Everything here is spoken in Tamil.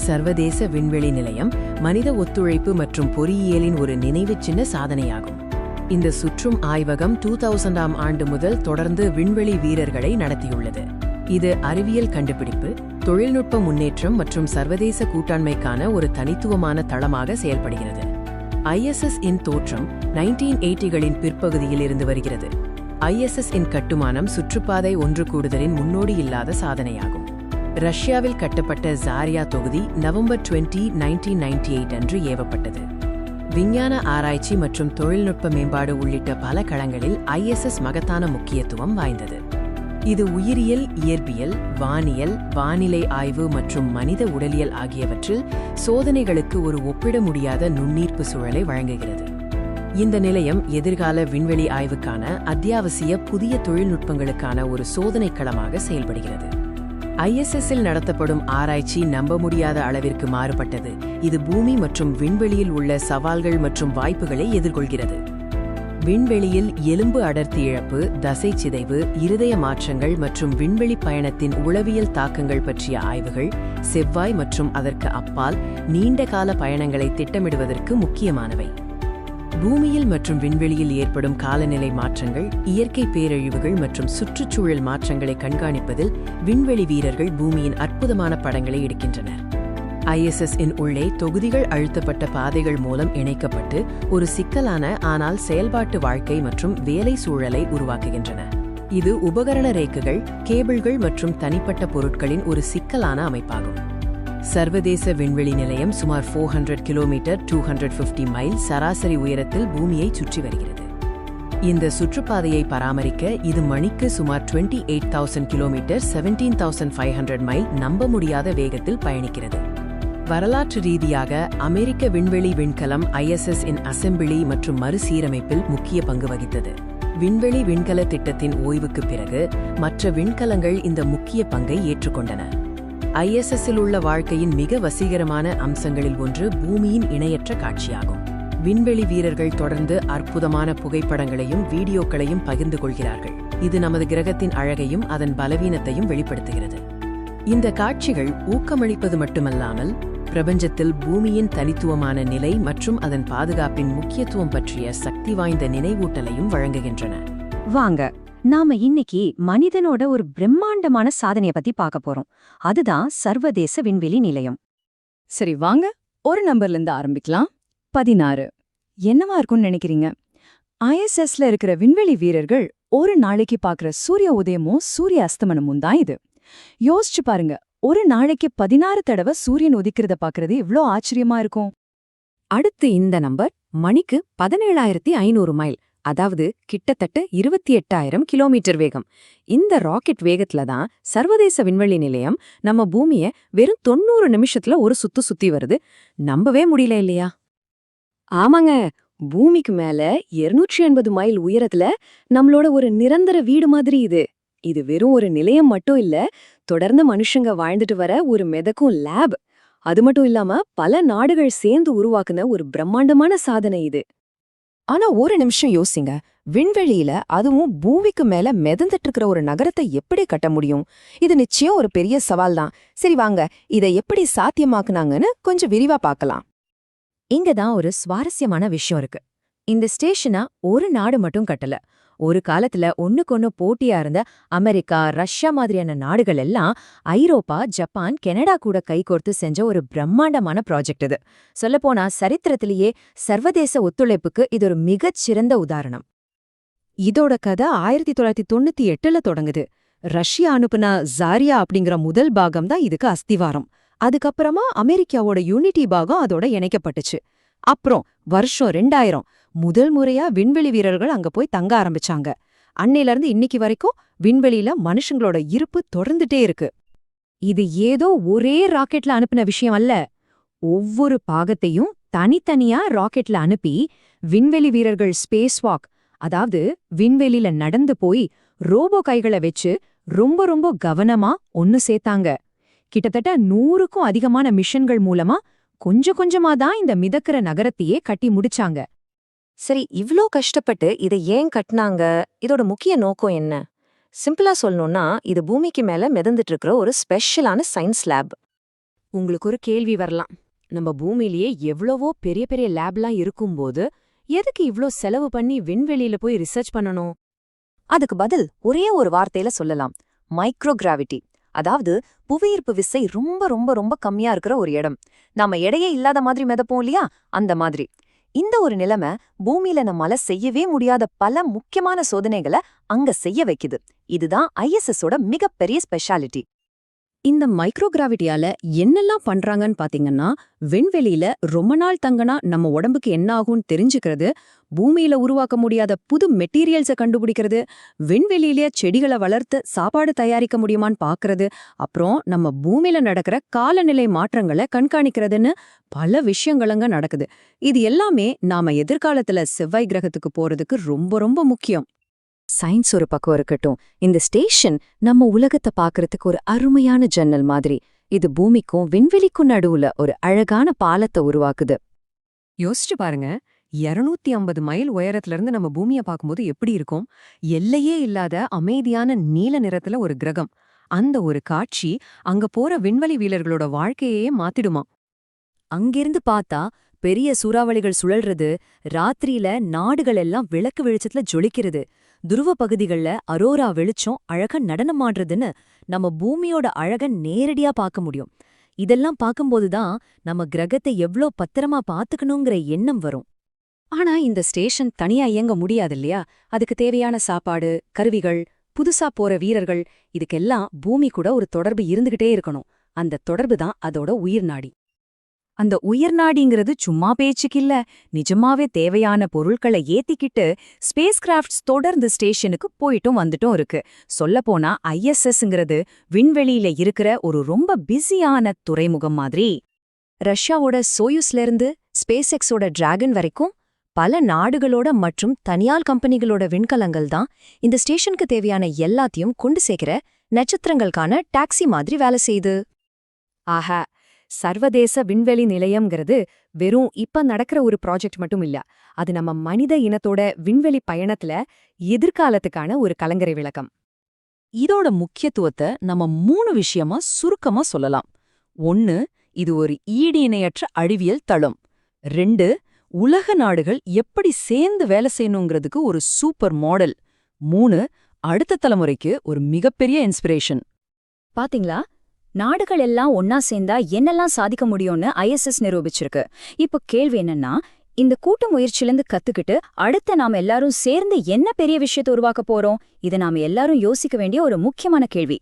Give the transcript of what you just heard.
சர்வதேச விண்வெளி நிலையம் மனித ஒத்துழைப்பு மற்றும் பொறியியலின் ஒரு நினைவுச் சின்ன சாதனையாகும். இந்த சுற்றும் ஆய்வகம் 2000ஆம் ஆண்டு முதல் தொடர்ந்து விண்வெளி வீரர்களை நடத்தியுள்ளது. இது அறிவியல் கண்டுபிடிப்பு, தொழில்நுட்ப முன்னேற்றம் மற்றும் சர்வதேச கூட்டாண்மைக்கான ஒரு தனித்துவமான தளமாக செயல்படுகிறது. ISS இன் தோற்றம் 1980களின் பிற்பகுதியில் இருந்து வருகிறது. ISS இன் கட்டுமானம் சுற்றுப்பாதை ஒன்று கூடுதலின் முன்னோடியில்லாத சாதனையாகும். ரஷ்யாவில் கட்டப்பட்ட ஜாரியா தொகுதி நவம்பர் 20, 1998 அன்று ஏவப்பட்டது. விஞ்ஞான ஆராய்ச்சி மற்றும் தொழில்நுட்ப மேம்பாடு உள்ளிட்ட பல களங்களில் ISS மகத்தான முக்கியத்துவம் வாய்ந்தது. இது உயிரியல், இயற்பியல், வானியல், வானிலை ஆய்வு மற்றும் மனித உடலியல் ஆகியவற்றில் சோதனைகளுக்கு ஒரு ஒப்பிட முடியாத நுண்ணீர்ப்பு சூழலை வழங்குகிறது. இந்த நிலையம் எதிர்கால விண்வெளி ஆய்வுக்கான அத்தியாவசிய புதிய தொழில்நுட்பங்களுக்கான ஒரு சோதனைக் களமாக செயல்படுகிறது. ISS-இல் நடத்தப்படும் ஆராய்ச்சி நம்ப முடியாத அளவிற்கு மாறுபட்டது. இது பூமி மற்றும் விண்வெளியில் உள்ள சவால்கள் மற்றும் வாய்ப்புகளை எதிர்கொள்கிறது. விண்வெளியில் எலும்பு அடர்த்தி இழப்பு, தசை சிதைவு, இருதய மாற்றங்கள் மற்றும் விண்வெளி பயணத்தின் உளவியல் தாக்கங்கள் பற்றிய ஆய்வுகள் செவ்வாய் மற்றும் அதற்கு அப்பால் நீண்டகால பயணங்களை திட்டமிடுவதற்கு முக்கியமானவை. பூமியில் மற்றும் விண்வெளியில் ஏற்படும் காலநிலை மாற்றங்கள், இயற்கை பேரழிவுகள் மற்றும் சுற்றுச்சூழல் மாற்றங்களை கண்காணிப்பதில் விண்வெளி வீரர்கள் பூமியின் அற்புதமான படங்களை எடுக்கின்றனர். ISS இன் உள்ளே தொகுதிகள் அழுத்தப்பட்ட பாதைகள் மூலம் இணைக்கப்பட்டு ஒரு சிக்கலான ஆனால் செயல்பாட்டு வாழ்க்கை மற்றும் வேலை சூழலை உருவாக்குகின்றன. இது உபகரண ரேக்குகள், கேபிள்கள் மற்றும் தனிப்பட்ட பொருட்களின் ஒரு சிக்கலான அமைப்பாகும். சர்வதேச விண்வெளி நிலையம் சுமார் 400 கிலோமீட்டர் 250 மைல் சராசரி உயரத்தில் பூமியை சுற்றி வருகிறது. இந்த சுற்றுப்பாதையை பராமரிக்க இது மணிக்கு சுமார் 28,000 கிலோமீட்டர் 17,500 மைல் நம்ப முடியாத வேகத்தில் பயணிக்கிறது. வரலாற்று ரீதியாக அமெரிக்க விண்வெளி விண்கலம் ISS இன் அசெம்பிளி மற்றும் மறுசீரமைப்பில் முக்கிய பங்கு வகித்தது. விண்வெளி விண்கல திட்டத்தின் ஓய்வுக்கு பிறகு மற்ற விண்கலங்கள் இந்த முக்கிய பங்கை ஏற்றுக்கொண்டன. ISS-இல் உள்ள வாழ்க்கையின் மிக வசீகரமான அம்சங்களில் ஒன்று பூமியின் இணையற்ற காட்சியாகும். விண்வெளி வீரர்கள் தொடர்ந்து அற்புதமான புகைப்படங்களையும் வீடியோக்களையும் பகிர்ந்து கொள்கிறார்கள். இது நமது கிரகத்தின் அழகையும் அதன் பலவீனத்தையும் வெளிப்படுத்துகிறது. இந்த காட்சிகள் ஊக்கமளிப்பது மட்டுமல்லாமல் பிரபஞ்சத்தில் பூமியின் தனித்துவமான நிலை மற்றும் அதன் பாதுகாப்பின் முக்கியத்துவம் பற்றிய சக்தி வாய்ந்த நினைவூட்டலையும் வழங்குகின்றன. வாங்க, நாம இன்னைக்கு மனிதனோட ஒரு பிரம்மாண்டமான சாதனைய பத்தி பார்க்க போறோம். அதுதான் சர்வதேச விண்வெளி நிலையம். சரி, வாங்க ஒரு நம்பர்ல இருந்து ஆரம்பிக்கலாம். 16. என்னவா இருக்கும்னு நினைக்கிறீங்க? ISS-ல இருக்கிற விண்வெளி வீரர்கள் ஒரு நாளைக்கு பார்க்குற சூரிய உதயமும் சூரிய அஸ்தமனமும் தான் இது. யோசிச்சு பாருங்க, ஒரு நாளைக்கு 16 தடவை சூரியன் உதிக்கிறத பார்க்கறது எவ்வளோ ஆச்சரியமா இருக்கும். அடுத்து இந்த நம்பர் மணிக்கு 17,500 மைல், அதாவது கிட்டத்தட்ட 28,000 கிலோமீட்டர் வேகம். இந்த ராக்கெட் வேகத்துல தான் சர்வதேச விண்வெளி நிலையம் நம்ம பூமியை வெறும் 90 நிமிஷத்துல ஒரு சுத்தி வருது. நம்பவே முடியல இல்லையா? ஆமாங்க, பூமிக்கு மேல 280 மைல் உயரத்துல நம்மளோட ஒரு நிரந்தர வீடு மாதிரி இது. இது வெறும் ஒரு நிலையம் மட்டும் இல்ல, தொடர்ந்து மனுஷங்க வாழ்ந்துட்டு வர ஒரு மிதக்கும் லேப். அது மட்டும் இல்லாம பல நாடுகள் சேர்ந்து உருவாக்குன ஒரு பிரம்மாண்டமான சாதனை இது. ஆனா ஒரு நிமிஷம் யோசிங்க, விண்வெளியில அதுவும் பூமிக்கு மேல மிதந்துட்டு இருக்கிற ஒரு நகரத்தை எப்படி கட்ட முடியும்? இது நிச்சயம் ஒரு பெரிய சவால் தான். சரி வாங்க, இதை எப்படி சாத்தியமாக்குனாங்கன்னு கொஞ்சம் விரிவா பார்க்கலாம். இங்கதான் ஒரு சுவாரஸ்யமான விஷயம் இருக்கு. இந்த ஸ்டேஷனை ஒரு நாடு மட்டும் கட்டல. ஒரு காலத்துல ஒண்ணுக்கொன்னு போட்டியா இருந்த அமெரிக்கா, ரஷ்யா மாதிரியான நாடுகள் எல்லாம் ஐரோப்பா, ஜப்பான், கனடா கூட கைகோர்த்து செஞ்ச ஒரு பிரம்மாண்டமான ப்ராஜெக்ட் இது. சொல்லப்போனா சரித்திரத்திலேயே சர்வதேச ஒத்துழைப்புக்கு இது ஒரு மிகச்சிறந்த உதாரணம். இதோட கதை 1998ல தொடங்குது. ரஷ்யா அனுப்புன ஜாரியா அப்படிங்கிற முதல் பாகம் தான் இதுக்கு அஸ்திவாரம். அதுக்கப்புறமா அமெரிக்காவோட யூனிட்டி பாகம் அதோட இணைக்கப்பட்டுச்சு. அப்புறம் வருஷம் 2000 முதல் முறையா விண்வெளி வீரர்கள் அங்க போய் தங்க ஆரம்பிச்சாங்க. அன்னையில இருந்து இன்னைக்கு வரைக்கும் விண்வெளியில மனுஷங்களோட இருப்பு தொடர்ந்துட்டே இருக்கு. இது ஏதோ ஒரே ராக்கெட்ல அனுப்பின விஷயம் அல்ல. ஒவ்வொரு பாகத்தையும் தனித்தனியா ராக்கெட்ல அனுப்பி விண்வெளி வீரர்கள் ஸ்பேஸ் வாக், அதாவது விண்வெளியில நடந்து போய் ரோபோ கைகளை வச்சு ரொம்ப ரொம்ப கவனமா ஒன்னு சேர்த்தாங்க. கிட்டத்தட்ட 100க்கும் அதிகமான மிஷன்கள் மூலமா கொஞ்சம் கொஞ்சமா தான் இந்த மிதக்கிற நகரத்தையே கட்டி முடிச்சாங்க. சரி, இவ்ளோ கஷ்டப்பட்டு இதை ஏன் கட்டினாங்க? இதோட முக்கிய நோக்கம் என்ன? சிம்பிளா சொல்லணும்னா, இது பூமிக்கு மேல மிதந்துட்டு இருக்கிற ஒரு ஸ்பெஷலான சயின்ஸ் லேப். உங்களுக்கு ஒரு கேள்வி வரலாம். நம்ம பூமியிலேயே எவ்வளவோ பெரிய பெரிய லேப்லாம் இருக்கும்போது எதுக்கு இவ்ளோ செலவு பண்ணி விண்வெளியில போய் ரிசர்ச் பண்ணணும்? அதுக்கு பதில் ஒரே ஒரு வார்த்தையில சொல்லலாம்: மைக்ரோகிராவிட்டி. அதாவது புவியீர்ப்பு விசை ரொம்ப ரொம்ப ரொம்ப கம்மியா இருக்கிற ஒரு இடம். நாம எடையே இல்லாத மாதிரி மிதப்போம் இல்லையா, அந்த மாதிரி. இந்த ஒரு நிலைமை பூமியில நம்மால செய்யவே முடியாத பல முக்கியமான சோதனைகளை அங்க செய்ய வைக்குது. இதுதான் ஐஎஸ்எஸோட மிகப்பெரிய ஸ்பெஷாலிட்டி. இந்த மைக்ரோகிராவிட்டியால என்னெல்லாம் பண்றாங்கன்னு பாத்தீங்கன்னா, விண்வெளியில ரொம்ப நாள் தங்கனா நம்ம உடம்புக்கு என்ன ஆகும்னு தெரிஞ்சுக்கிறது, பூமியில உருவாக்க முடியாத புது மெட்டீரியல்ஸை கண்டுபிடிக்கிறது, விண்வெளியிலேயே செடிகளை வளர்த்து சாப்பாடு தயாரிக்க முடியுமான்னு பாக்குறது, அப்புறம் நம்ம பூமியில நடக்கிற காலநிலை மாற்றங்களை கண்காணிக்கிறதுன்னு பல விஷயங்களங்க நடக்குது. இது எல்லாமே நாம எதிர்காலத்துல செவ்வாய் கிரகத்துக்கு போறதுக்கு ரொம்ப ரொம்ப முக்கியம். சயின்ஸ் ஒரு பக்கம் இருக்கட்டும், இந்த ஸ்டேஷன் நம்ம உலகத்தை பார்க்கறதுக்கு ஒரு அருமையான ஜன்னல் மாதிரி. இது பூமிக்கும் விண்வெளிக்கும் நடுவுல ஒரு அழகான பாலத்தை உருவாக்குது. யோசிச்சு பாருங்க, 250 மைல் உயரத்துல இருந்து நம்ம பூமியை பார்க்கும்போது எப்படி இருக்கும்? எல்லையே இல்லாத அமைதியான நீல நிறத்துல ஒரு கிரகம். அந்த ஒரு காட்சி அங்க போற விண்வெளி வீரர்களோட வாழ்க்கையே மாத்திடுமா. அங்கிருந்து பார்த்தா பெரிய சூறாவளிகள் சுழல்றது, ராத்திரியில நாடுகள் எல்லாம் விளக்கு வெளிச்சத்துல ஜொலிக்கிறது, துருவ பகுதிகள்ல அரோரா வெளிச்சம் அழகா நடனமாடுறதுன்னு நம்ம பூமியோட அழக நேரடியா பார்க்க முடியும். இதெல்லாம் பார்க்கும்போதுதான் நம்ம கிரகத்தை எவ்ளோ பத்திரமா பாத்துக்கணுங்கிற எண்ணம் வரும். ஆனா இந்த ஸ்டேஷன் தனியா இயங்க முடியாது இல்லையா? அதுக்கு தேவையான சாப்பாடு, கருவிகள், புதுசா போற வீரர்கள், இதுக்கெல்லாம் பூமி கூட ஒரு தொடர்பு இருந்துகிட்டே இருக்கணும். அந்த தொடர்பு தான் அதோட உயிர்நாடி. அந்த உயிர்நாடிங்கிறது சும்மா பேச்சுக்கில்ல, நிஜமாவே தேவையான பொருட்களை ஏத்திக்கிட்டு ஸ்பேஸ் கிராஃப்ட்ஸ் தொடர்ந்து ஸ்டேஷனுக்கு போயிட்டும் வந்துட்டும் இருக்கு. சொல்லப்போனா ஐஎஸ்எஸ்ங்கிறது விண்வெளியில இருக்கிற ஒரு ரொம்ப பிஸியான துறைமுகம் மாதிரி. ரஷ்யாவோட சோயுஸ்ல இருந்து ஸ்பேஸ் எக்ஸோட டிராகன் வரைக்கும் பல நாடுகளோட மற்றும் தனியார் கம்பெனிகளோட விண்கலங்கள் தான் இந்த ஸ்டேஷனுக்கு தேவையான எல்லாத்தையும் கொண்டு சேர்க்கிற நட்சத்திரங்களுக்கான டாக்ஸி மாதிரி வேலை செய்யுது. ஆஹா, சர்வதேச விண்வெளி நிலையம்ங்கிறது வெறும் இப்ப நடக்கிற ஒரு ப்ராஜெக்ட் மட்டும் இல்ல. அது நம்ம மனித இனத்தோட விண்வெளி பயணத்துல எதிர்காலத்துக்கான ஒரு கலங்கரை விளக்கம். இதோட முக்கியத்துவத்தை நம்ம 3 விஷயமா சுருக்கமா சொல்லலாம். 1, இது ஒரு ஈடு இணையற்ற அறிவியல் தளம். 2, உலக நாடுகள் எப்படி சேர்ந்து வேலை செய்யணுங்கிறதுக்கு ஒரு சூப்பர் மாடல். 3, அடுத்த தலைமுறைக்கு ஒரு மிகப்பெரிய இன்ஸ்பிரேஷன். பாத்தீங்களா, நாடுகள் எல்லாம் ஒன்னா சேர்ந்தா என்னெல்லாம் சாதிக்க முடியும்னு ஐஎஸ்எஸ் நிரூபிச்சிருக்கு. இப்போ கேள்வி என்னன்னா, இந்த கூட்டு முயற்சியிலிருந்து கத்துக்கிட்டு அடுத்த நாம எல்லாரும் சேர்ந்து என்ன பெரிய விஷயத்தை உருவாக்க போறோம்? இதை நாம எல்லாரும் யோசிக்க வேண்டிய ஒரு முக்கியமான கேள்வி.